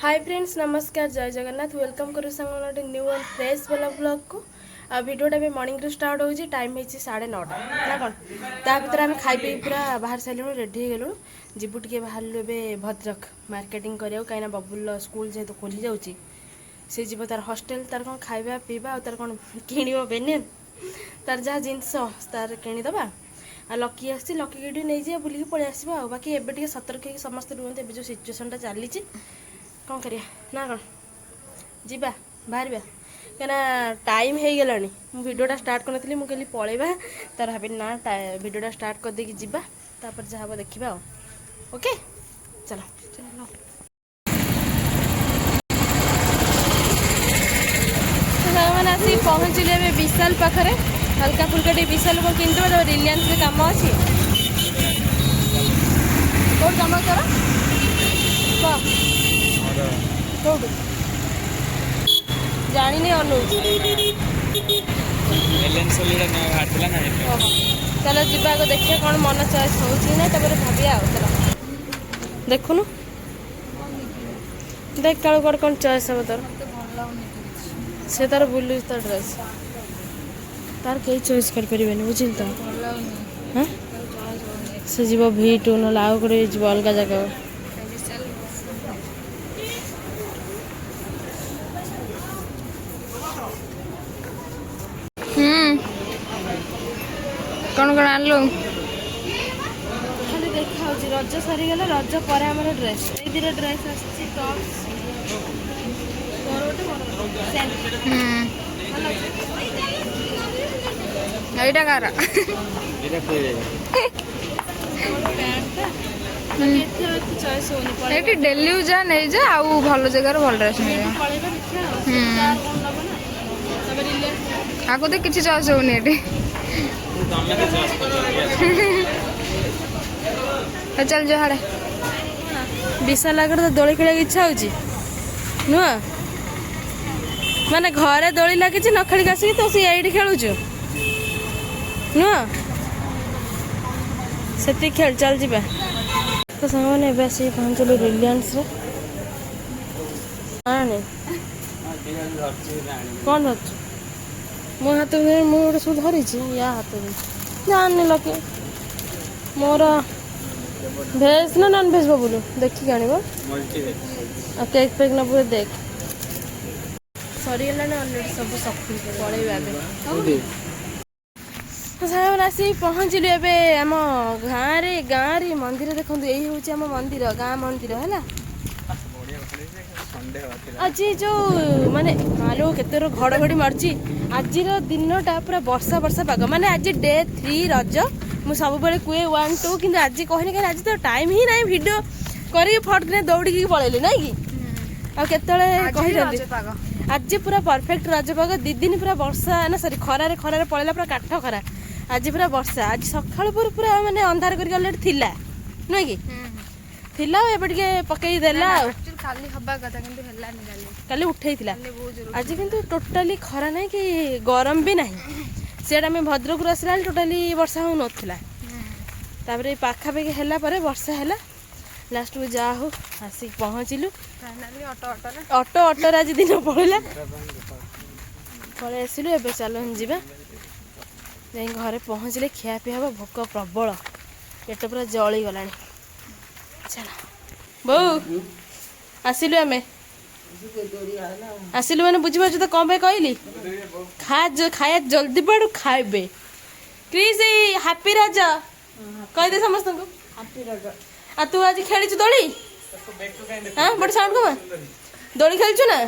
Hi friends नमस्कार जय Jagannath welcome करू सांगे न्यू एंड फ्रेश वाला ब्लॉग को आ वीडियोटा भी मॉर्निंग रू स्टार्ट हो टाइम है 9:30 ना कौन ता भीतर आम खाई पी पूरा बाहर सारे रेडी हो गलु जीवु टे बाहर ए भद्रक मार्केटिंग करिया कहीं बबुल स्कूल जेहेतु खोली जाऊँगी सी जीव तार हॉस्टेल तार कौन खाଇବା पीवा और तार कौन किण बेनियन तार जहाँ जिनस तार किणीदबा आ लकी आसी लकी की नहीं जाए बुलिक पलि आसवा बाकी एबे सतर्क समस्त रुहते जो सिचुएसनटा चली कौन करिया ना कौन जीवा बाहर कहीं टाइम हो गला वीडियोटा स्टार्ट कर मुझे पलैबा तार भाभी ना वीडियोटा स्टार्ट कर देकी जीवा तापर जहाँ देखा ओके चलो चलो मैंने आसिक पहुँचली ए विशाल पाखे हल्का फुल्का टे विशाल को किनदेव रिलायंस काम अच्छी कौन कम कर कौटू जानी अनुज चलो जीवा को देखिए कौन मन चॉइस होना भाविया चलो देखुनु देख काल कौन कौन चॉइस हम तोर से तार बुलू तो ड्रेस तार कई चॉइस कर परिबेनी बुझिल तो हां से जीव V2 न लाउ करे जीव अलग जगह कौन कौन आनलु खाली देखा रज सरी गला रज पर हमर ड्रेस ए दिरा ड्रेस आछि टॉप्स एटा कार एटी डेली जा नहीं जा आउ भल जगह भल ड्रेस आगो तो किसी चॉइस होनी एटी चल जो हाड़े विशाल आगे तो दोली खेल इच्छा होची नुआ माने घरे दोली लगी न खेल आसिक तो सी ये खेलुचु नुआ से खेल चल जा तो सांग मैंने आसिक पहुँचलु रिलायंस कौन धरु मो हाथ में मुझे सब धरी या हाथ में जानी लकी मोर भेज ना नॉन भेज बोलू देखिक आण केक फेक नबू देख सरीगला अलरेडी सब सफी पलैबा आसी पहुँचलु एम गाँव रे मंदिर देखो यही हूँ आम मंदिर गाँ मंदिर है आज जो माने मालो केते घड़घड़ी मार्ची आज दिनटा पूरा वर्षा वर्षा पाग माने आज डे 3 रज मु सब बेले कुए 1 2 किंतु आज कहनी कहीं आज तो टाइम ही नहीं वीडियो करी फटकने दौड़ी पलैली ना कि आज पूरा परफेक्ट रज पाग 2 दिन पूरा वर्षा ना सॉरी खरारे खरारे पलैला पूरा काठ खरा आज पूरा वर्षा आज सकाळ पूरा माने अंधार करके ऑलरेडी थिला नुह कि थिला एबे टिके पकई देला खाली हवा कथा किंतु हेलानी काली उठेइथिला आज किंतु टोटाली खरा नहीं कि गरम भी नहीं सेटा में भद्रक आसला टोटाली वर्षा हो नथिला तापर पाखा पाखी हैला परे वर्षा हैला लास्ट को जा हो आसिक पहुँचलु ऑटो ऑटो आज दिन पड़ेगा पलि आसलु एबे चलो जीवा जाई घरे पहुँचले खिया पी हम भोक प्रबल पेट पूरा जली गला चलो बो आसिलु आमे आसिलु मैंने बुझीपार तो कौन पे कहली खाया जल्दी पड़ू खाइबे क्रिस हैप्पी रज कह दे समस्त आ तू आज खेली दोली हाँ बड़े साउंड कमा दोली खेलु ना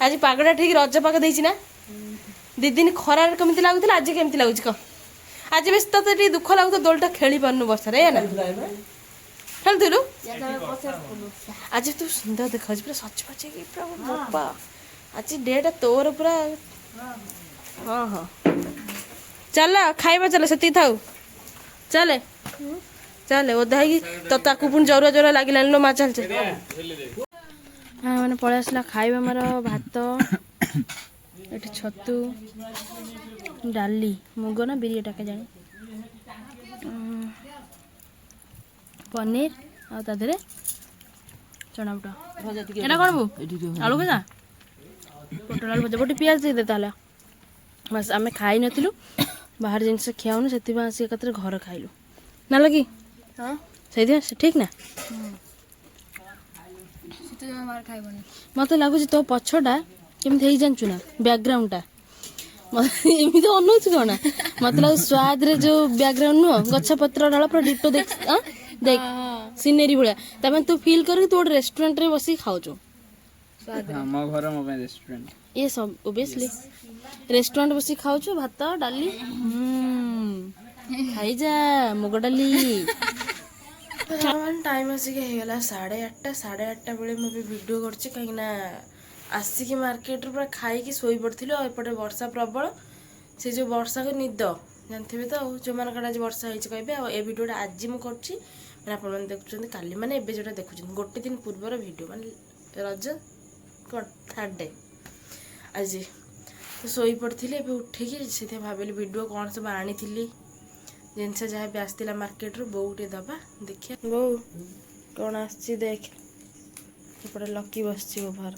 आज पागटा ठीक रज पाग देना 2 दिन खरार कमी लगुला आज केमती लगुच कह आज बेस तो दुख लगुता दोलटा खेली पार्नु वर्षा है ना खेलुलु आज तू सुंदर देखा पूरा सच पचे पूरा आज डेटा तोर पूरा हाँ हाँ चल खाइबा चल से था चले चले ओदा तो ताकू पुणी जरुआ जरुआ लगे लो माँ चल चल हाँ मैंने पलि आसला खाइबा मोर भात ये छतु डाली मुग ना बिरी टाके जाने पनीर आ ଚଣା ବୁଟ ଏଇଟା କ'ଣ ବୋଉ ଆଳୁ ଭଜା ପୋଟଳ ଆଳୁ ଭଜା ଗୋଟେ ପିଆଜ ଦେଇଦେ ତାହେଲେ ବାସ୍ ଆମେ ଖାଇନଥିଲୁ ବାହାର ଜିନିଷ ଖିଆଉନୁ ସେଥିପାଇଁ ଆସିକି ଏକାଥରେ ଘର ଖାଇଲୁ ନା ଲାଗି ହଁ ସେଇଥିପାଇଁ ସେ ଠିକ୍ ନା ଶୀତ ଜମା ବାହାର ଖାଇବନି ମୋତେ ଲାଗୁଛି ତୋ ପଛଟା କେମିତି ହେଇ ଜାଣିଛୁ ନା ବ୍ୟାକଗ୍ରାଉଣ୍ଡଟା ଏମିତି ଅନଉଛୁ କ'ଣ ମୋତେ ଲାଗୁଛି ସ୍ୱାଦରେ ଯୋଉ ବ୍ୟାକଗ୍ରାଉଣ୍ଡ ନୁହଁ ଗଛ ପତ୍ର ଡାଳ ପୁରା ଡିଟୋ ଦେଖ ଦେଖ ସିନେରୀ ଭଳିଆ ତାମାନେ ତୁ ଫିଲ୍ କରିକି ତୁ ଗୋଟେ ରେଷ୍ଟୁରାଣ୍ଟରେ ବସିକି ଖାଉଛୁ ଆମ ଘର ମୋ ପାଇଁ ରେଷ୍ଟୁରାଣ୍ଟ ଇଏ ସବୁ ଓବିୟସଲି ରେଷ୍ଟୁରାଣ୍ଟ ବସିକି ଖାଉଛୁ ଭାତ ଡାଲି ଖାଇଯା ମୁଗ ଡାଲି ଟାଇମ୍ ଆସିକି ହେଇଗଲା 8:30 ବେଳେ ମୁଁ ବି ଭିଡ଼ିଓ କରୁଛି କାହିଁକିନା ଆସିକି ମାର୍କେଟରୁ ପୁରା ଖାଇକି ଶୋଇପଡ଼ିଥିଲୁ ଆଉ ଏପଟେ ବର୍ଷା ପ୍ରବଳ ସେ ଯେଉଁ ବର୍ଷାକୁ ନିଦ ଜାଣିଥିବେ ତ ଆଉ ଯେଉଁମାନଙ୍କର ଆଜି ବର୍ଷା ହେଇଛି କହିବେ ଆଉ ଏ ଭିଡ଼ିଓଟା ଆଜି ମୁଁ କରୁଛି ମାନେ ଆପଣମାନେ ଦେଖୁଛନ୍ତି କାଲି ମାନେ ଏବେ ଯେଉଁଟା ଦେଖୁଛନ୍ତି ଗୋଟେ ଦିନ ପୂର୍ବର ଭିଡ଼ିଓ ମାନେ ରଜ କ'ଣ 3rd ଡେ ଆଜି ତ ଶୋଇପଡ଼ିଥିଲି ଏବେ ଉଠିକି ସେଥିପାଇଁ ଭାବିଲି ଭିଡ଼ିଓ କ'ଣ ସବୁ ଆଣିଥିଲି ଜିନିଷ ଯାହା ବି ଆସିଥିଲା ମାର୍କେଟରୁ ବୋଉ ଟିକେ ଦେବା ଦେଖିବା ବୋଉ କ'ଣ ଆସିଛି ଦେଖ ଏପଟେ ଲକି ବସିଛି ଓଭାର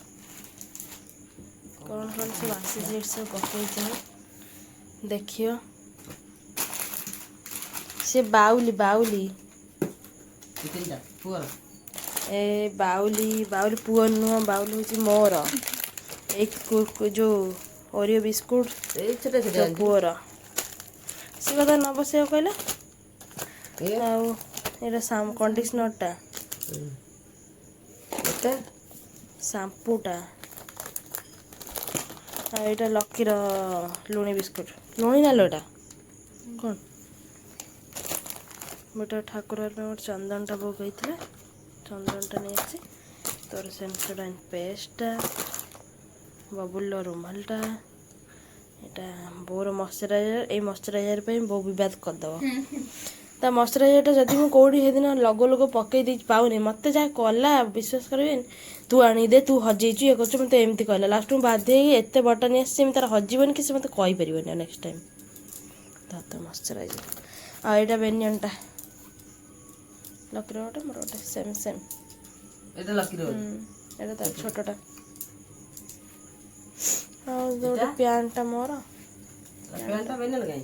କ'ଣ କ'ଣ ସବୁ ଆସିଛି ଏଠି ସବୁ ପକେଇଛ ଦେଖିବ ସେ ବାଉଲି ବାଉଲି ଏ ବାଉଲି ବାଉଲି ପୁଅ ନୁହଁ ବାଉଲି ହେଉଛି ମୋର ଏଇ ଯେଉଁ ଓରିଓ ବିସ୍କୁଟ ପୁଅର ସେ କଥା ନ ବସେଇବାକୁ କହିଲା ଆଉ ଏଇଟା କଣ୍ଡିସନରଟା ସାମ୍ପୁଟା ଆଉ ଏଇଟା ଲକିର ଲୁଣି ବିସ୍କୁଟ ଲୁଣି ନାଲୋ ଏଇଟା କ'ଣ ଗୋଟେ ଠାକୁର ପାଇଁ ଗୋଟେ ଚନ୍ଦନଟା ପକାଇଥିଲା ଚନ୍ଦନଟା ନେଇ ଆସିଛି ତୋର ସେନ୍ସୋଡାଇନ୍ ପେଷ୍ଟଟା ବବୁଲର ରୁମାଲଟା ଏଇଟା ବୋଉର ମଶ୍ଚରାଇଜର ଏଇ ମଶ୍ଚରାଇଜର ପାଇଁ ବୋଉ ବିବାଦ କରିଦେବ ତା ମଶ୍ଚରାଇଜରଟା ଯଦି ମୁଁ କେଉଁଠି ସେଦିନ ଲୋଗ ପକେଇ ଦେଇଛି ପାଉନି ମୋତେ ଯାହା କଲା ବିଶ୍ୱାସ କରିବେନି ତୁ ଆଣିଦେ ତୁ ହଜେଇଛୁ ଇଏ କରୁଛୁ ମୋତେ ଏମିତି କହିଲା ଲାଷ୍ଟ ମୁଁ ବାଧ୍ୟ ହେଇକି ଏତେ ବଟା ନେଇ ଆସିଛି ଏମିତି ତାର ହଜିବନି କି ସେ ମୋତେ କହିପାରିବନି ଆଉ ନେକ୍ସଟ ଟାଇମ୍ ତ ମଶ୍ଚରାଇଜର ଆଉ ଏଇଟା ବେନିୟନଟା ଲକିର ଗୋଟେ ମୋର ଗୋଟେ ସେମ୍ এটা লাকি রে ଏଇଟା ତାର ଛୋଟଟା ଆଉ ଗୋଟେ ପ୍ୟାଣ୍ଟଟା ମୋର প্যান্টটা বেনে লাগাই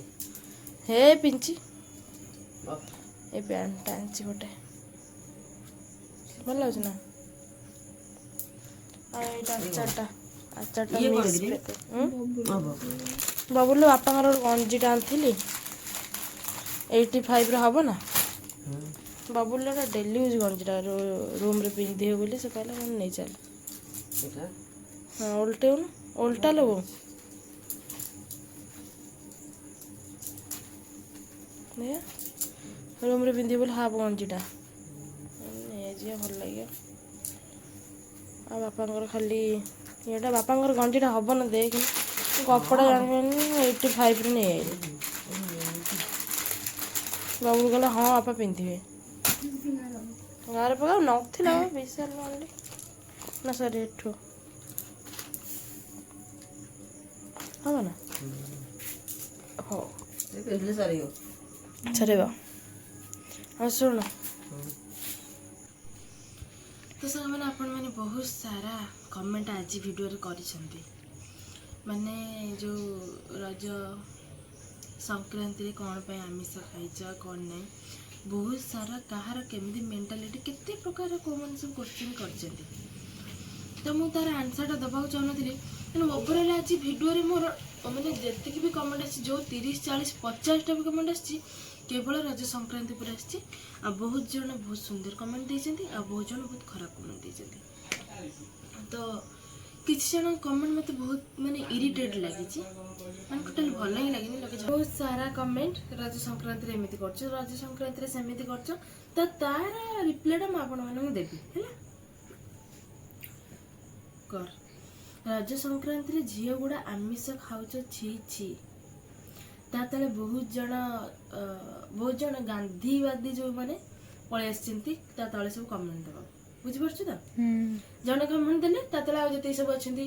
ହେ ପିଞ୍ଚି ଏ ପ୍ୟାଣ୍ଟଟା ଆଣିଛି ଗୋଟେ ଭଲ ଲାଗୁଛି ନା ଆଉ ଏଇଟା ଆଚାରଟା ବବୁଲ ବାପାଙ୍କର ଗୋଟେ ଗଞ୍ଜିଟା ଆଣିଥିଲି 85ର ହେବ ନା ବବୁଲର ଡେଲି ୟୁଜ୍ ଗଞ୍ଜିଟା ରୁମ୍ରେ ପିନ୍ଧିବେ ବୋଲି ସେ କହିଲା ମୁଁ ନେଇ ଚାଲ ହଁ ଓଲଟେଉନୁ ଓଲଟା ଲୋ ରୁମ୍ରେ ପିନ୍ଧିବେ ବୋଲି ହାଫ୍ ଗଞ୍ଜିଟା ନେଇଯିବା ଭଲ ଲାଗିବ ଆଉ ବାପାଙ୍କର ଖାଲି ଇଏଟା ବାପାଙ୍କର ଗଞ୍ଜିଟା ହେବ ନା ଦେଖ କପଡ଼ା ଜାଣିପାରୁନି 85ରେ ନେଇଆଇଲି ବାବୁ କହିଲା ହଁ ବାପା ପିନ୍ଧିବେ ଗାଁରେ ପକା ନଥିଲା ବିଶାଲ ଆଣିଲି ନା ସରି ଏଠୁ ହବ ନା ହଉ ସରିବ ଆଉ ଶୁଣ ତ ସାଙ୍ଗମାନେ ଆପଣମାନେ ବହୁତ ସାରା କମେଣ୍ଟ ଆଜି ଭିଡ଼ିଓରେ କରିଛନ୍ତି ମାନେ ଯେଉଁ ରଜ ସଂକ୍ରାନ୍ତିରେ କ'ଣ ପାଇଁ ଆମିଷ ଖାଇଛ କ'ଣ ନାହିଁ ବହୁତ ସାରା କାହାର କେମିତି ମେଣ୍ଟାଲିଟି କେତେ ପ୍ରକାର କେଉଁମାନେ ସବୁ କୋଶ୍ଚିନ୍ କରିଛନ୍ତି ତ ମୁଁ ତାର ଆନ୍ସରଟା ଦେବାକୁ ଚାହୁଁନଥିଲି ତେଣୁ ଓଭରାଲ୍ ଆଜି ଭିଡ଼ିଓରେ ମୋର ମାନେ ଯେତିକି ବି କମେଣ୍ଟ ଆସିଛି ଯେଉଁ 30, 40, 50ଟା ବି କମେଣ୍ଟ ଆସିଛି କେବଳ ରଜ ସଂକ୍ରାନ୍ତି ଉପରେ ଆସିଛି ଆଉ ବହୁତ ଜଣ ବହୁତ ସୁନ୍ଦର କମେଣ୍ଟ ଦେଇଛନ୍ତି ଆଉ ବହୁତ ଜଣ ବହୁତ ଖରାପ କମେଣ୍ଟ ଦେଇଛନ୍ତି ତ କିଛି ଜଣ କମେଣ୍ଟ ମୋତେ ବହୁତ ମାନେ ଇରିଟେଟ୍ ଲାଗିଛି ମାନେ ଟୋଟାଲି ଭଲ ହିଁ ଲାଗିନି ବହୁତ ସାରା କମେଣ୍ଟ ରଜ ସଂକ୍ରାନ୍ତିରେ ଏମିତି କରୁଛ ରଜ ସଂକ୍ରାନ୍ତିରେ ସେମିତି କରୁଛ ତ ତାର ରିପ୍ଲାଇଟା ମୁଁ ଆପଣମାନଙ୍କୁ ଦେବି ହେଲା କର ରଜ ସଂକ୍ରାନ୍ତିରେ ଝିଅ ଗୁଡ଼ା ଆମିଷ ଖାଉଛ ଛି ଛି ତା ତଳେ ବହୁତ ଜଣ ଗାନ୍ଧୀବାଦୀ ଯେଉଁମାନେ ପଳେଇ ଆସିଛନ୍ତି ତା ତଳେ ସବୁ କମେଣ୍ଟ ଦେବ ବୁଝିପାରୁଛୁ ତ ଜଣେ କମେଣ୍ଟ ଦେଲେ ତା ତଳେ ଆଉ ଯେତିକି ସବୁ ଅଛନ୍ତି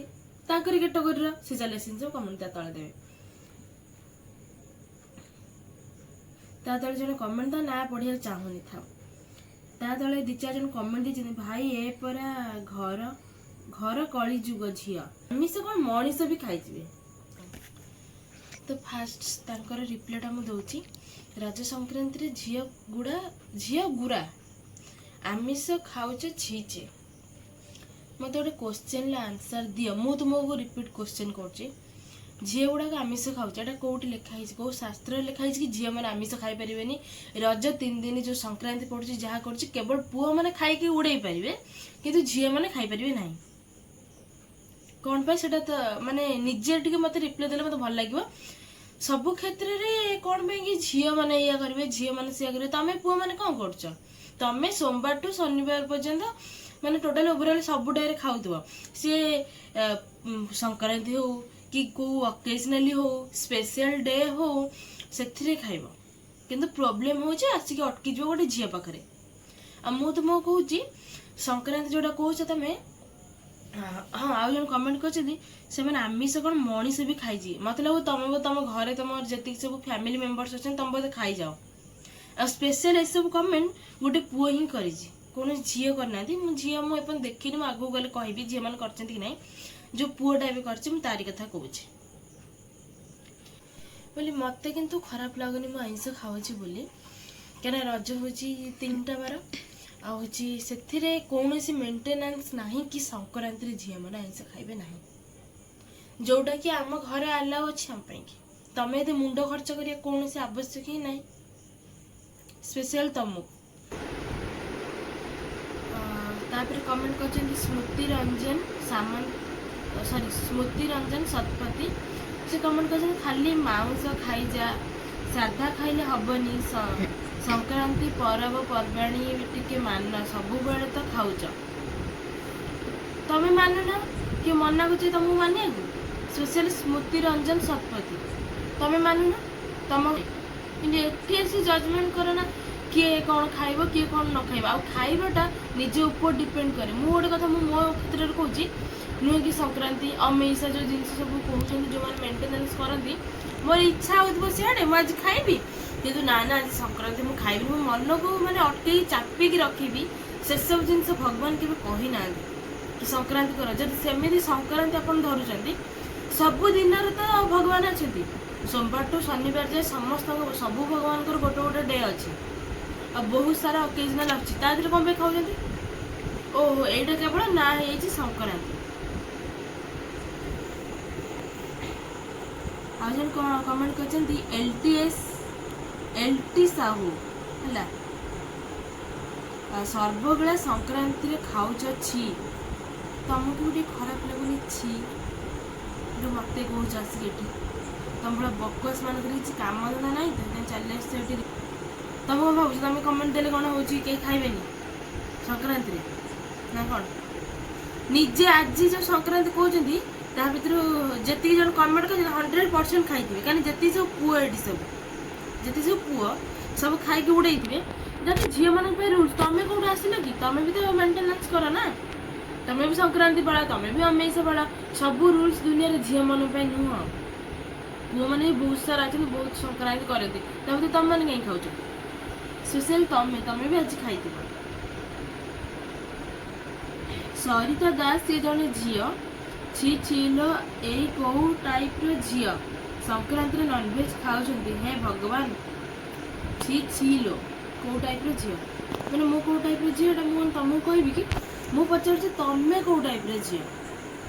ତାଙ୍କରି କ୍ୟାଟେଗୋରୀର ସେ ଚାଲି ଆସିଛନ୍ତି ସବୁ କମେଣ୍ଟ ତା ତଳେ ଦେବେ ତା ତଳେ ଜଣେ କମେଣ୍ଟ ତା ନାଁ ପଢ଼ିବାକୁ ଚାହୁଁନି ଥାଉ ତା ତଳେ 2-4 ଜଣ କମେଣ୍ଟ ଦେଇଛନ୍ତି ଭାଇ ଏ ପରା ଘର ଘର କଳି ଯୁଗ ଝିଅ ଆମିଷ କଣ ମଣିଷ ବି ଖାଇଯିବେ। ତ ଫାଷ୍ଟ ତାଙ୍କର ରିପ୍ଲାଇଟା ମୁଁ ଦଉଛି। ରଜ ସଂକ୍ରାନ୍ତିରେ ଝିଅ ଗୁରା ଆମିଷ ଖାଉଛ ଛିଚେ। ମତେ ଗୋଟେ କ୍ୱେଶ୍ଚେନର ଆନ୍ସର ଦିଅ। ମୁଁ ତୁମକୁ ରିପିଟ୍ କ୍ୱେଶ୍ଚେନ କରୁଛି। ଝିଅ ଗୁଡ଼ାକ ଆମିଷ ଖାଉଛି, ଏଇଟା କୋଉଠି ଲେଖା ହେଇଛି? କୋଉ ଶାସ୍ତ୍ରରେ ଲେଖା ହେଇଛି କି ଝିଅମାନେ ଆମିଷ ଖାଇପାରିବେନି? ରଜ 3 ଦିନ ଯୋଉ ସଂକ୍ରାନ୍ତି ପଡୁଛି ଯାହା କରୁଛି କେବଳ ପୁଅମାନେ ଖାଇକି ଉଡେଇ ପାରିବେ, କିନ୍ତୁ ଝିଅମାନେ ଖାଇପାରିବେ ନାହିଁ। କଣ ପାଇଁ ସେଟା ତ ମାନେ ନିଜେ ଟିକେ ମତେ ରିପ୍ଲାଇ ଦେଲେ ମତେ ଭଲ ଲାଗିବ। ସବୁ କ୍ଷେତ୍ରରେ କଣ ପାଇଁ କି ଝିଅ ମାନେ ଏଇଆ କରିବେ, ଝିଅ ମାନେ ସେଇଆ କରିବେ? ତମେ ପୁଅ ମାନେ କଣ କରୁଛ? ତମେ ସୋମବାରଠୁ ଶନିବାର ପର୍ଯ୍ୟନ୍ତ ମାନେ ଟୋଟାଲି ଓଭରଅଲ ସବୁ ଡେରେ ଖାଉଥିବ। ସିଏ ସଂକ୍ରାନ୍ତି ହଉ କି କୋଉ ଅକେଜନାଲି ହଉ, ସ୍ପେଶିଆଲ ଡେ ହଉ, ସେଥିରେ ଖାଇବ। କିନ୍ତୁ ପ୍ରୋବ୍ଲେମ ହଉଛି ଆସିକି ଅଟକିଯିବ ଗୋଟେ ଝିଅ ପାଖରେ। ଆଉ ମୁଁ ତୁମକୁ କହୁଛି ସଂକ୍ରାନ୍ତି ଯୋଉଟା କହୁଛ ତମେ, ହଁ ଆଉ ଜଣେ କମେଣ୍ଟ କରିଛନ୍ତି ସେମାନେ ଆମିଷ କଣ ମଣିଷ ବି ଖାଇଯିବେ। ମତେ ଲାଗୁଛି ତମ ଘରେ ତମର ଯେତିକି ସବୁ ଫ୍ୟାମିଲି ମେମ୍ବର୍ସ ଅଛନ୍ତି ତମେ ବୋଧେ ଖାଇଯାଅ। ଆଉ ସ୍ପେଶାଲ ଏସବୁ କମେଣ୍ଟ ଗୋଟେ ପୁଅ ହିଁ କରିଛି, କୌଣସି ଝିଅ କରିନାହାନ୍ତି। ମୁଁ ଏପର୍ଯ୍ୟନ୍ତ ଦେଖିନି, ମୁଁ ଆଗକୁ ଗଲେ କହିବି ଝିଅ ମାନେ କରିଛନ୍ତି କି ନାହିଁ। ଯୋଉ ପୁଅଟା ଏବେ କରିଛି ମୁଁ ତାରି କଥା କହୁଛି ବୋଲି। ମତେ କିନ୍ତୁ ଖରାପ ଲାଗୁନି ମୁଁ ଆଇଁଷ ଖାଉଛି ବୋଲି, କାହିଁକିନା ରଜ ହଉଛି 3ଟା ବାର, ଆଉ ହଉଛି ସେଥିରେ କୌଣସି ମେଣ୍ଟେନାନ୍ସ ନାହିଁ କି ସଂକ୍ରାନ୍ତିରେ ଝିଅ ମାନେ ଆଇଁଷ ଖାଇବେ ନାହିଁ, ଯୋଉଟା କି ଆମ ଘରେ ଆଲାଉ ଅଛି ଆମ ପାଇଁ। ତମେ ଏତେ ମୁଣ୍ଡ ଖର୍ଚ୍ଚ କରିବା କୌଣସି ଆବଶ୍ୟକ ହିଁ ନାହିଁ, ସ୍ପେଶିଆଲ ତମକୁ। ତାପରେ କମେଣ୍ଟ କରିଛନ୍ତି ସ୍ମୃତି ରଞ୍ଜନ ଶତପଥୀ। ସେ କମେଣ୍ଟ କରିଛନ୍ତି ଖାଲି ମାଉଁସ ଖାଇଯା, ସାଧା ଖାଇଲେ ହବନି, ସଂକ୍ରାନ୍ତି ପର୍ବପର୍ବାଣୀ ଟିକେ ମାନ, ସବୁବେଳେ ତ ଖାଉଛ। ତମେ ମାନୁନ, କିଏ ମନା କରୁଛି ତମକୁ ମାନିବାକୁ? ସ୍ପେଶାଲି ସ୍ମୃତି ରଞ୍ଜନ ଶତପଥୀ ତମେ ମାନୁନ ତମ, କିନ୍ତୁ ଏଠି ଆସି ଜଜମେଣ୍ଟ କର ନା କିଏ କଣ ଖାଇବ କିଏ କଣ ନ ଖାଇବ। ଆଉ ଖାଇବାଟା ନିଜ ଉପରେ ଡିପେଣ୍ଡ କରେ। ମୁଁ ଗୋଟେ କଥା ମୁଁ ମୋ କ୍ଷେତ୍ରରେ କହୁଛି, ନୁହେଁ କି ସଂକ୍ରାନ୍ତି ଅମେଇଷା ଯୋଉ ଜିନିଷ ସବୁ କହୁଛନ୍ତି ଯୋଉମାନେ ମେଣ୍ଟେନାନ୍ସ କରନ୍ତି, ମୋର ଇଚ୍ଛା ହଉଥିବ ସିଆଡେ ମୁଁ ଆଜି ଖାଇବି, କିନ୍ତୁ ନା ଆଜି ସଂକ୍ରାନ୍ତି ମୁଁ ଖାଇବି, ମୁଁ ମନକୁ ମାନେ ଅଟକେଇ ଚାପିକି ରଖିବି। ସେସବୁ ଜିନିଷ ଭଗବାନ କେବେ କହିନାହାନ୍ତି କି ସଂକ୍ରାନ୍ତି କର। ଯଦି ସେମିତି ସଂକ୍ରାନ୍ତି ଆପଣ ଧରୁଛନ୍ତି, ସବୁ ଦିନରେ ତ ଭଗବାନ ଅଛନ୍ତି। ସୋମବାରଠୁ ଶନିବାର ଯାଏ ସମସ୍ତଙ୍କ ସବୁ ଭଗବାନଙ୍କର ଗୋଟେ ଗୋଟେ ଡେ ଅଛି, ଆଉ ବହୁତ ସାରା ଅକେଜନାଲ ଅଛି। ତା ଦେହରେ କଣ ପାଇଁ ଖାଉଛନ୍ତି? ଓହୋ ଏଇଟା କେବଳ ନା ହେଇଯାଇଛି ସଂକ୍ରାନ୍ତି। ଆଉ ଜଣେ କମେଣ୍ଟ କରିଛନ୍ତି LT ସାହୁ ହେଲା, ସର୍ବବେଳେ ସଂକ୍ରାନ୍ତିରେ ଖାଉଛ ଛି, ତମକୁ ଟିକେ ଖରାପ ଲାଗୁନି? ଛି ମତେ କହୁଛ ଆସିକି ଏଠି, ତମ ଭଳିଆ ବକୱାସ ମାନଙ୍କର କିଛି କାମ ଧନ୍ଦା ନାହିଁ ତ ଚାଲି ଆସିଛ ଏଠି। ତମେ କଣ ଭାବୁଛ ତମେ କମେଣ୍ଟ ଦେଲେ କଣ ହଉଛି କେହି ଖାଇବେନି ସଂକ୍ରାନ୍ତିରେ ନା କଣ? ନିଜେ ଆଜି ଯୋଉ ସଂକ୍ରାନ୍ତି କହୁଛନ୍ତି ତା ଭିତରୁ ଯେତିକି ଜଣ କମେଣ୍ଟ କରିଛନ୍ତି 100% ଖାଇଥିବେ, କାରଣ ଯେତିକି ସବୁ ପୁଅ ଏଠି ଯେତିକି ସବୁ ପୁଅ ସବୁ ଖାଇକି ଉଡେଇଥିବେ। ଯଦି ଝିଅ ମାନଙ୍କ ପାଇଁ ରୁଲ୍ସ, ତମେ କୋଉଠୁ ଆସିଲ କି? ତମେ ବି ତ ମେଣ୍ଟେନାନ୍ସ କର ନା, ତମେ ବି ସଂକ୍ରାନ୍ତି ପାଳ, ତମେ ବି ଅମେଇଷ ପାଳ। ସବୁ ରୁଲ୍ସ ଦୁନିଆରେ ଝିଅ ମାନଙ୍କ ପାଇଁ ନୁହଁ, ପୁଅ ମାନେ ବି ବହୁତ ସାରା ଅଛନ୍ତି, ବହୁତ ସଂକ୍ରାନ୍ତି କରନ୍ତି। ତାପରେ ତମ ମାନେ କାହିଁ ଖାଉଛ? ସ୍ପେଶାଲି ତମେ ବି ଆଜି ଖାଇଥିବ। ସରିତା ଦାସ ସିଏ ଜଣେ ଝିଅ, ଛି ଲୋ ଏଇ କୋଉ ଟାଇପର ଝିଅ ସଂକ୍ରାନ୍ତିରେ ନନଭେଜ ଖାଉଛନ୍ତି? ହେ ଭଗବାନ, ଛି ଲୋ କୋଉ ଟାଇପର ଝିଅ? ମାନେ ମୁଁ କୋଉ ଟାଇପର ଝିଅ ଏଟା ମୁଁ ତମକୁ କହିବି କି? ମୁଁ ପଚାରୁଛି ତମେ କୋଉ ଟାଇପର ଝିଅ?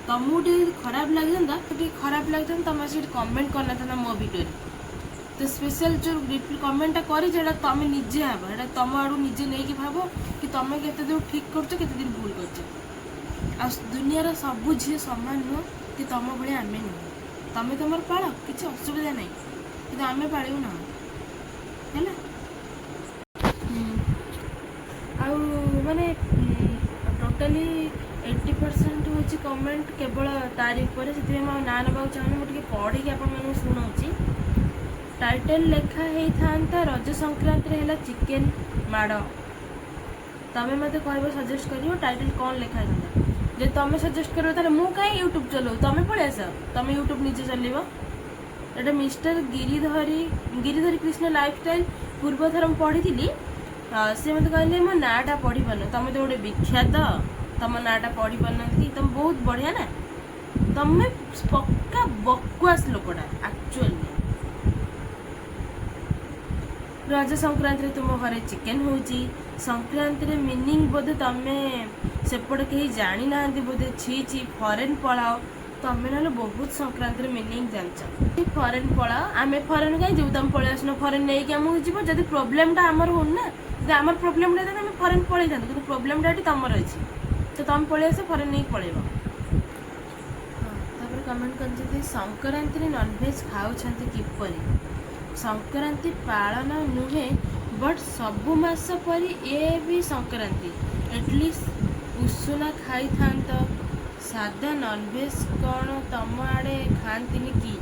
ତମକୁ ଟିକେ ଖରାପ ଲାଗିଥାନ୍ତା ତମେ ସେଠି କମେଣ୍ଟ କରିନଥାନ୍ତା ମୋ ଭିଡ଼ିଓରେ। ତ ସ୍ପେଶାଲ ଯୋଉ କମେଣ୍ଟଟା କରିଛ ଏଟା ତମେ ନିଜେ ଭାବ, ଏଟା ତମ ଆଡୁ ନିଜେ ନେଇକି ଭାବ କି ତମେ କେତେ ଦୂର ଠିକ କରୁଛ କେତେ ଦିନ ଭୁଲ କରୁଛ। ଆଉ ଦୁନିଆର ସବୁ ଝିଅ ସମାନ ନୁହଁ କି ତମ ଭଳିଆ ଆମେ ନୁହଁ। ତମେ ତମର ପାଳ, କିଛି ଅସୁବିଧା ନାହିଁ, କିନ୍ତୁ ଆମେ ପାଳିବୁ ନା ହେଲା। ଆଉ ମାନେ ଟୋଟାଲି 80% ହେଉଛି କମେଣ୍ଟ କେବଳ ତାରି ଉପରେ, ସେଥିପାଇଁ ମୁଁ ଆଉ ନାଁ ନେବାକୁ ଚାହୁଁନି। ମୁଁ ଟିକେ ପଢ଼ିକି ଆପଣମାନଙ୍କୁ ଶୁଣାଉଛି। ଟାଇଟେଲ ଲେଖା ହେଇଥାନ୍ତା ରଜ ସଂକ୍ରାନ୍ତିରେ ହେଲା ଚିକେନ ମାଡ଼। ତମେ ମୋତେ କହିବ, ସଜେଷ୍ଟ କରିବ ଟାଇଟେଲ କ'ଣ ଲେଖା ହେଇଥାନ୍ତା। ଯଦି ତମେ ସଜେଷ୍ଟ କରିବ ତାହେଲେ ମୁଁ କାହିଁ ୟୁଟ୍ୟୁବ ଚଲାଉ, ତମେ ପଳେଇ ଆସ, ତମେ ୟୁଟ୍ୟୁବ ନିଜେ ଚଲେଇବ। ଏଇଟା ମିଷ୍ଟର ଗିରିଧରୀ କୃଷ୍ଣ ଲାଇଫଷ୍ଟାଇଲ। ପୂର୍ବଥର ମୁଁ ପଢ଼ିଥିଲି ସେ ମୋତେ କହିଲେ ମୋ ନାଁଟା ପଢ଼ି ପାରୁନ, ତମେ ତ ଗୋଟେ ବିଖ୍ୟାତ, ତମ ନାଁଟା ପଢ଼ି ପାରୁନାହାନ୍ତି, ତମେ ବହୁତ ବଢ଼ିଆ ନା, ତମେ ପକ୍କା ବକୱାସ ଲୋକଟା ଆକ୍ଚୁଆଲି। ରଜ ସଂକ୍ରାନ୍ତିରେ ତୁମ ଘରେ ଚିକେନ ହେଉଛି, ସଂକ୍ରାନ୍ତିରେ ମିନିଂ ବୋଧେ ତମେ ସେପଟେ କେହି ଜାଣିନାହାନ୍ତି ବୋଧେ, ଛି ଫରେନ୍ ପଳାଅ, ତମେ ନହେଲେ ବହୁତ ସଂକ୍ରାନ୍ତିରେ ମିନିଂ ଜାଣିଛ। ଫରେନ୍ ପଳାଅ, ଆମେ ଫରେନ୍ କାହିଁ ଯିବୁ, ତମେ ପଳେଇ ଆସୁନ ଫରେନ୍ ନେଇକି ଆମକୁ ଯିବ। ଯଦି ପ୍ରୋବ୍ଲେମଟା ଆମର ହଉନି ନା, ଯଦି ଆମର ପ୍ରୋବ୍ଲେମଟା ହେଇଥାନ୍ତା ଆମେ ଫରେନ୍ ପଳେଇଥାନ୍ତୁ, କିନ୍ତୁ ପ୍ରୋବ୍ଲେମଟା ଏଠି ତମର ଅଛି, ତ ତମେ ପଳେଇ ଆସ, ଫରେନ୍ ନେଇକି ପଳେଇବ। ତାପରେ କମେଣ୍ଟ କରିଛନ୍ତି ସଂକ୍ରାନ୍ତିରେ ନନଭେଜ୍ ଖାଉଛନ୍ତି କିପରି? ସଂକ୍ରାନ୍ତି ପାଳନ ନୁହେଁ, ବଟ୍ ସବୁ ମାସ ପରି ଏ ବି ସଂକ୍ରାନ୍ତି, ଏଟଲିଷ୍ଟ ଉଷୁନା ଖାଇଥାନ୍ତ, ସାଧା ନନଭେଜ୍ କ'ଣ ତମ ଆଡ଼େ ଖାଆନ୍ତିନି କି?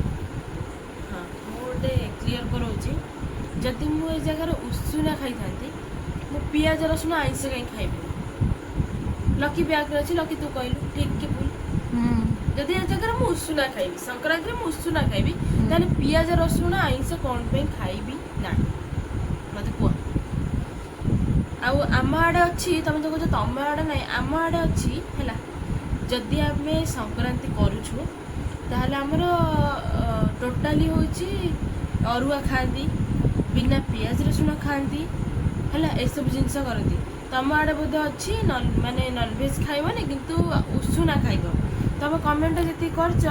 ହଁ, ମୁଁ ଗୋଟେ କ୍ଲିୟର କରଉଛି, ଯଦି ମୁଁ ଏ ଜାଗାରେ ଉଷୁନା ଖାଇଥାନ୍ତି, ମୁଁ ପିଆଜ ରସୁଣ ଆଇଁଷ କାହିଁ ଖାଇବି? ଲକି ବ୍ୟାଗ୍ରେ ଅଛି, ଲକି ତୁ କହିଲୁ ଠିକ୍ କି ଭୁଲ? ଯଦି ଏ ଜାଗାରେ ମୁଁ ଉଷୁନା ଖାଇବି, ସଂକ୍ରାନ୍ତିରେ ମୁଁ ଉଷୁନା ଖାଇବି, ତାହେଲେ ପିଆଜ ରସୁଣ ଆଇଁଷ କ'ଣ ପାଇଁ ଖାଇବି ନାହିଁ? ମୋତେ କୁହ। ଆଉ ଆମ ଆଡ଼େ ଅଛି, ତମେ ତ କହୁଛ ତମ ଆଡ଼େ ନାହିଁ, ଆମ ଆଡ଼େ ଅଛି ହେଲା। ଯଦି ଆମେ ସଂକ୍ରାନ୍ତି କରୁଛୁ ତାହେଲେ ଆମର ଟୋଟାଲି ହେଉଛି ଅରୁଆ ଖାଆନ୍ତି, ବିନା ପିଆଜ ରସୁଣ ଖାଆନ୍ତି ହେଲା, ଏସବୁ ଜିନିଷ କରନ୍ତି। ତମ ଆଡ଼େ ବୋଧେ ଅଛି ମାନେ ନନଭେଜ୍ ଖାଇବନି କିନ୍ତୁ ଉଷୁନା ଖାଇବ। ତମେ କମେଣ୍ଟରେ ଯେତିକି କରିଛ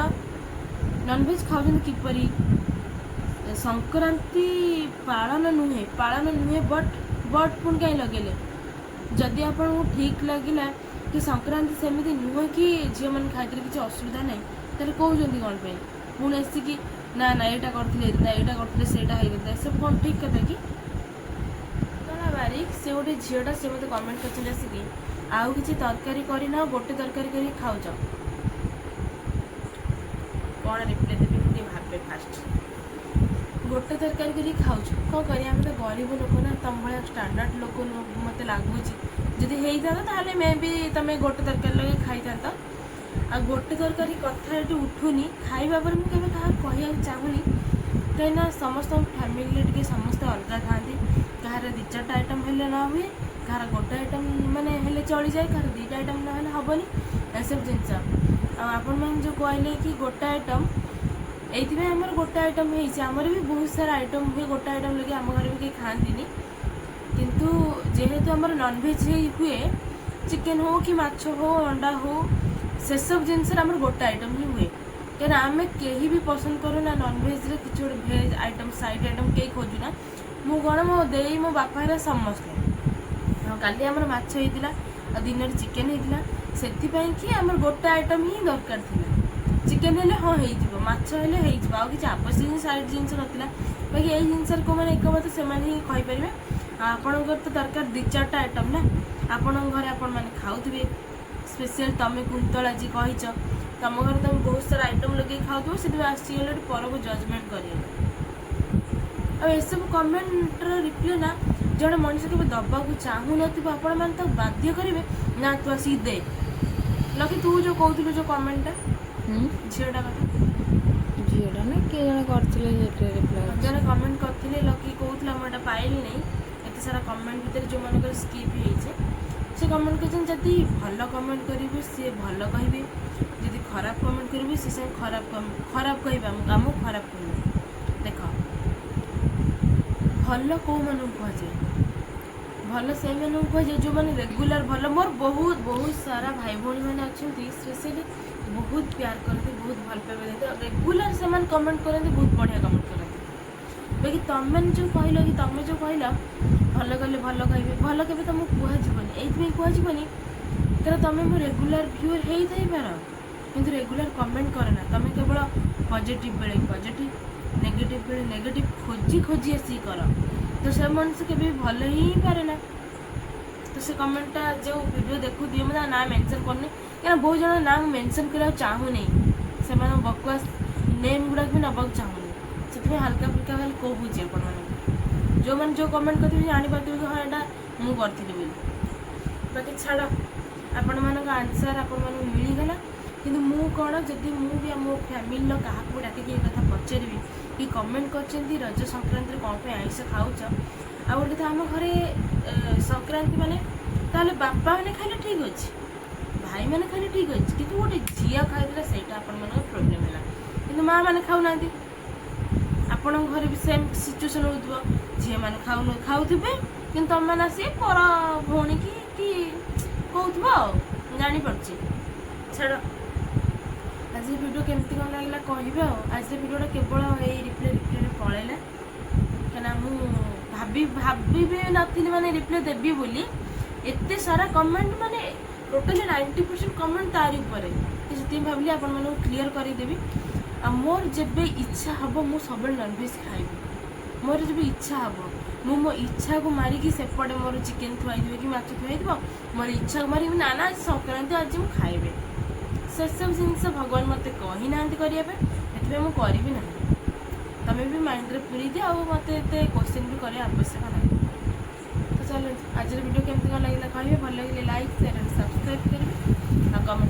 ନନଭେଜ୍ ଖାଉଛନ୍ତି କିପରି? ସଂକ୍ରାନ୍ତି ପାଳନ ନୁହେଁ ବଟ୍ ପୁଣି କାହିଁ ଲଗେଇଲେ? ଯଦି ଆପଣଙ୍କୁ ଠିକ୍ ଲାଗିଲା କି ସଂକ୍ରାନ୍ତି ସେମିତି ନୁହେଁ କି ଝିଅମାନେ ଖାଇଥିଲେ କିଛି ଅସୁବିଧା ନାହିଁ, ତାହେଲେ କହୁଛନ୍ତି କ'ଣ ପାଇଁ? ପୁଣି ଆସିକି ନା ଏଇଟା କରିଥିଲେ ସେଇଟା ହେଇଥିଲା, ଏସବୁ କ'ଣ ଠିକ୍ କଥା କି? ବାରିକ ସେ ଗୋଟେ ଝିଅଟା, ସେ ମୋତେ କମେଣ୍ଟ କରିଛନ୍ତି ଆସିକି ଆଉ କିଛି ତରକାରୀ କରିନାও, ଗୋଟେ ତରକାରୀ କରିକି ଖାଉଛ। କ'ଣ ରିପ୍ଲାଏ ଦେବି ମୁଁ ଟିକେ ଭାବେ ଫାଷ୍ଟ। ଗୋଟେ ତରକାରୀ କରିକି ଖାଉଛୁ, କ'ଣ କରିବା? ଆମେ ତ ଗରିବ ଲୋକ ନା, ତମ ଭଳିଆ ଷ୍ଟାଣ୍ଡାର୍ଡ଼ ଲୋକ ମୋତେ ଲାଗୁଛି। ଯଦି ହେଇଥାନ୍ତା ତାହେଲେ ମେ ବି ତମେ ଗୋଟେ ତରକାରୀ ଲଗେଇ ଖାଇଥାନ୍ତ। ଆଉ ଗୋଟେ ତରକାରୀ କଥା ଏଠି ଉଠୁନି, ଖାଇବା ପରେ ମୁଁ କେବେ କାହାକୁ କହିବାକୁ ଚାହୁଁନି, କାହିଁକିନା ସମସ୍ତଙ୍କ ଫ୍ୟାମିଲିରେ ଟିକେ ସମସ୍ତେ ଅଲଗା ଥାଆନ୍ତି। କାହାର 2-4ଟା ଆଇଟମ୍ ହେଲେ ନ ହୁଏ, କାହାର ଗୋଟେ ଆଇଟମ୍ ମାନେ ହେଲେ ଚଳିଯାଏ, କାହାର 2ଟା ଆଇଟମ୍ ନହେଲେ ହେବନି, ଏସବୁ ଜିନିଷ। ଆଉ ଆପଣମାନେ ଯେଉଁ କହିଲେ କି ଗୋଟେ ଆଇଟମ୍, ଏଇଥିପାଇଁ ଆମର ଗୋଟେ ଆଇଟମ୍ ହେଇଛି, ଆମର ବି ବହୁତ ସାରା ଆଇଟମ୍ ହୁଏ, ଗୋଟେ ଆଇଟମ୍ ଲାଗି ଆମ ଘରେ ବି କେହି ଖାଆନ୍ତିନି। କିନ୍ତୁ ଯେହେତୁ ଆମର ନନଭେଜ୍ ହୁଏ, ଚିକେନ୍ ହଉ କି ମାଛ ହଉ ଅଣ୍ଡା ହଉ, ସେସବୁ ଜିନିଷରେ ଆମର ଗୋଟେ ଆଇଟମ୍ ହିଁ ହୁଏ। କାହିଁକିନା ଆମେ କେହି ବି ପସନ୍ଦ କରୁନା ନନଭେଜ୍ରେ କିଛି ଗୋଟେ ଭେଜ୍ ଆଇଟମ୍ ସାଇଡ଼୍ ଆଇଟମ୍ କେହି ଖୋଜୁନା। ମୁଁ କ'ଣ ମୋ ଦେଇ ମୋ ବାପା ହେଲା ସମସ୍ତେ। ଆଉ କାଲି ଆମର ମାଛ ହେଇଥିଲା, ଆଉ ଦିନରେ ଚିକେନ୍ ହେଇଥିଲା, ସେଥିପାଇଁ କି ଆମର ଗୋଟେ ଆଇଟମ୍ ହିଁ ଦରକାର ଥିଲା। ଚିକେନ୍ ହେଲେ ହଁ ହେଇଯିବ, ମାଛ ହେଲେ ହେଇଯିବ, ଆଉ କିଛି ଆବଶ୍ୟକ ସାଇଡ଼୍ ଜିନିଷ ନଥିଲା। ବାକି ଏଇ ଜିନିଷରେ କେଉଁମାନେ ଏକମତ ସେମାନେ ହିଁ କହିପାରିବେ। ଆପଣଙ୍କର ତ ଦରକାର 2-4ଟା ଆଇଟମ୍ ନା, ଆପଣଙ୍କ ଘରେ ଆପଣମାନେ ଖାଉଥିବେ, ସ୍ପେଶିଆଲ୍ ତମେ କୁନ୍ତଳ ଆଜି କହିଛ ତମ ଘରେ ତମେ ବହୁତ ସାରା ଆଇଟମ୍ ଲଗେଇକି ଖାଉଥିବ, ସେଥିପାଇଁ ଆସିଗଲେ ଗୋଟେ ପରକୁ ଜଜମେଣ୍ଟ କରିବାକୁ। ଆଉ ଏସବୁ କମେଣ୍ଟର ରିପ୍ଲାଏ ନା ଜଣେ ମଣିଷ କେବେ ଦେବାକୁ ଚାହୁଁନଥିବ, ଆପଣମାନେ ତାକୁ ବାଧ୍ୟ କରିବେ ନା ତୁ ଆସିକି ଦେ। ଲକି ତୁ ଯେଉଁ କହୁଥିଲୁ ଯେଉଁ କମେଣ୍ଟଟା ଝିଅଟା କଥା, ଝିଅଟା ନା କିଏ ଜଣେ କରିଥିଲେ, ଜଣେ କମେଣ୍ଟ କରିଥିଲେ, ଲକି କହୁଥିଲା ମୁଁ ଏଇଟା ପାଇଲି ନାହିଁ। ଏତେ ସାରା କମେଣ୍ଟ ଭିତରେ ଯେଉଁମାନଙ୍କର ସ୍କିପ୍ ହେଇছে, ସେ କମେଣ୍ଟ କରିଛନ୍ତି ଯଦି ଭଲ କମେଣ୍ଟ କରିବେ ସିଏ ଭଲ କହିବେ, ଯଦି ଖରାପ କମେଣ୍ଟ କରିବେ ସେ ସାଙ୍ଗେ ଖରାପ କହିବେ, ଆମକୁ ଖରାପ କହିବେ। ଦେଖ ଭଲ କେଉଁମାନଙ୍କୁ କୁହାଯାଏ? ଭଲ ସେଇମାନଙ୍କୁ କୁହାଯାଏ ଯେଉଁମାନେ ରେଗୁଲାର ଭଲ। ମୋର ବହୁତ ସାରା ଭାଇ ଭଉଣୀମାନେ ଅଛନ୍ତି, ସ୍ପେଶିଆଲି ବହୁତ ପ୍ୟାର କରନ୍ତି, ବହୁତ ଭଲ ପାଇବା ଦିଅନ୍ତି, ଆଉ ରେଗୁଲାର ସେମାନେ କମେଣ୍ଟ କରନ୍ତି, ବହୁତ ବଢ଼ିଆ କମେଣ୍ଟ କରନ୍ତି। ବାକି ତମେ ଯେଉଁ କହିଲ ଭଲ କଲେ ଭଲ କହିବେ, ଭଲ କେବେ ତମକୁ କୁହାଯିବନି। ଏଇଥିପାଇଁ କୁହାଯିବନି କାରଣ ତମେ ମୋ ରେଗୁଲାର ଭ୍ୟୁଅର୍ ହେଇଥାଇପାର, କିନ୍ତୁ ରେଗୁଲାର କମେଣ୍ଟ କରେ ନା। ତମେ କେବଳ ପଜିଟିଭ୍ ବେଳେ ପଜିଟିଭ୍, ନେଗେଟିଭ୍ ବେଳେ ନେଗେଟିଭ୍ ଖୋଜି ଆସିକି କର, ତ ସେ ମଣିଷ କେବେ ବି ଭଲ ହିଁ ପାରେ ନା। ତ ସେ କମେଣ୍ଟଟା ଯେଉଁ ଭିଡ଼ିଓ ଦେଖୁଥିବେ, ମୁଁ ତା ନାଁ ମେନସନ୍ କରୁନି, କାରଣ ବହୁତ ଜଣ ନାଁ ମୁଁ ମେନସନ୍ କରିବାକୁ ଚାହୁଁନି, ସେମାନଙ୍କ ବକୱାସ୍ ନେମ୍ ଗୁଡ଼ାକ ବି ନେବାକୁ ଚାହୁଁନି, ସେଥିପାଇଁ ହାଲକା ଫୁଲକା ଖାଲି କହୁଛି ଆପଣମାନଙ୍କୁ। ଯେଉଁମାନେ ଯେଉଁ କମେଣ୍ଟ କରିଥିବେ ଜାଣିପାରୁଥିବେ କି ହଁ ଏଇଟା ମୁଁ କରିଥିଲି ବୋଲି। ବାକି ଛାଡ଼, ଆପଣମାନଙ୍କ ଆନ୍ସର୍ ଆପଣମାନଙ୍କୁ ମିଳିଗଲା। କିନ୍ତୁ ମୁଁ କ'ଣ, ଯଦି ମୁଁ ବି ଆମ ଫ୍ୟାମିଲିର କାହାକୁ ଡାକିକି ଏ କଥା ପଚାରିବି କି କମେଣ୍ଟ କରିଛନ୍ତି ରଜ ସଂକ୍ରାନ୍ତିରେ କ'ଣ ପାଇଁ ଆଇଁଷ ଖାଉଛ, ଆଉ ଗୋଟେ କଥା ଆମ ଘରେ ସଂକ୍ରାନ୍ତି ମାନେ ତାହେଲେ ବାପା ମାନେ ଖାଇଲେ ଠିକ୍ ଅଛି, ଭାଇମାନେ ଖାଇଲେ ଠିକ୍ ଅଛି, କିନ୍ତୁ ଗୋଟେ ଝିଅ ଖାଇଦେଲେ ସେଇଟା ଆପଣମାନଙ୍କର ପ୍ରୋବ୍ଲେମ୍ ହେଲା। କିନ୍ତୁ ମାଆ ମାନେ ଖାଉନାହାନ୍ତି। ଆପଣଙ୍କ ଘରେ ବି ସେମ୍ ସିଚୁଏସନ୍ ହେଉଥିବ, ଝିଅମାନେ ଖାଉଥିବେ କିନ୍ତୁ ତମମାନେ ଆସି ପର ଭଉଣୀ କି କହୁଥିବ ଆଉ, ଜାଣିପାରୁଛି। ଛାଡ଼, ଆଜି ଭିଡ଼ିଓ କେମିତି କ'ଣ ଲାଗିଲା କହିବେ ଆଉ। ଆଜି ଭିଡ଼ିଓଟା କେବଳ ଏଇ ରିପ୍ଲାଇରେ ପଳେଇଲା, କାହିଁକିନା ମୁଁ ଭାବିବି ନଥିଲି ମାନେ ରିପ୍ଲାଇ ଦେବି ବୋଲି। ଏତେ ସାରା କମେଣ୍ଟ, ମାନେ ଟୋଟାଲି 90% କମେଣ୍ଟ ତାରି ଉପରେ, ସେଥିପାଇଁ ଭାବିଲି ଆପଣମାନଙ୍କୁ କ୍ଲିୟର୍ କରିଦେବି। ଆଉ ମୋର ଯେବେ ଇଚ୍ଛା ହେବ ମୁଁ ସବୁବେଳେ ନନଭେଜ୍ ଖାଇବି। ମୋର ଯେବେ ଇଚ୍ଛା ହେବ ମୁଁ ମୋ ଇଚ୍ଛାକୁ ମାରିକି ସେପଟେ ମୋର ଚିକେନ୍ ଥୁଆଇଥିବ କି ମାଛ ଥୁଆଇଥିବ, ମୋର ଇଚ୍ଛାକୁ ମାରିକି ନା ସଂକ୍ରାନ୍ତି ଆଜି ମୁଁ ଖାଇବି। ସେସବୁ ଜିନିଷ ଭଗବାନ ମୋତେ କହିନାହାନ୍ତି କରିବା ପାଇଁ, ସେଥିପାଇଁ ମୁଁ କରିବି ନାହିଁ। ତମେ ବି ମାଇଣ୍ଡରେ ପୁରେଇ ଦିଅ, ଆଉ ମୋତେ ଏତେ କୋଶ୍ଚିନ୍ ବି କରିବା ଆବଶ୍ୟକ ନାହିଁ। ତ ଚାଲନ୍ତୁ, ଆଜିର ଭିଡ଼ିଓ କେମିତି କ'ଣ ଲାଗିଲା କହିବେ। ଭଲ ଲାଗିଲେ ଲାଇକ୍, ସେୟାର, ସବସ୍କ୍ରାଇବ୍ କରିବେ ଆଉ କମେଣ୍ଟ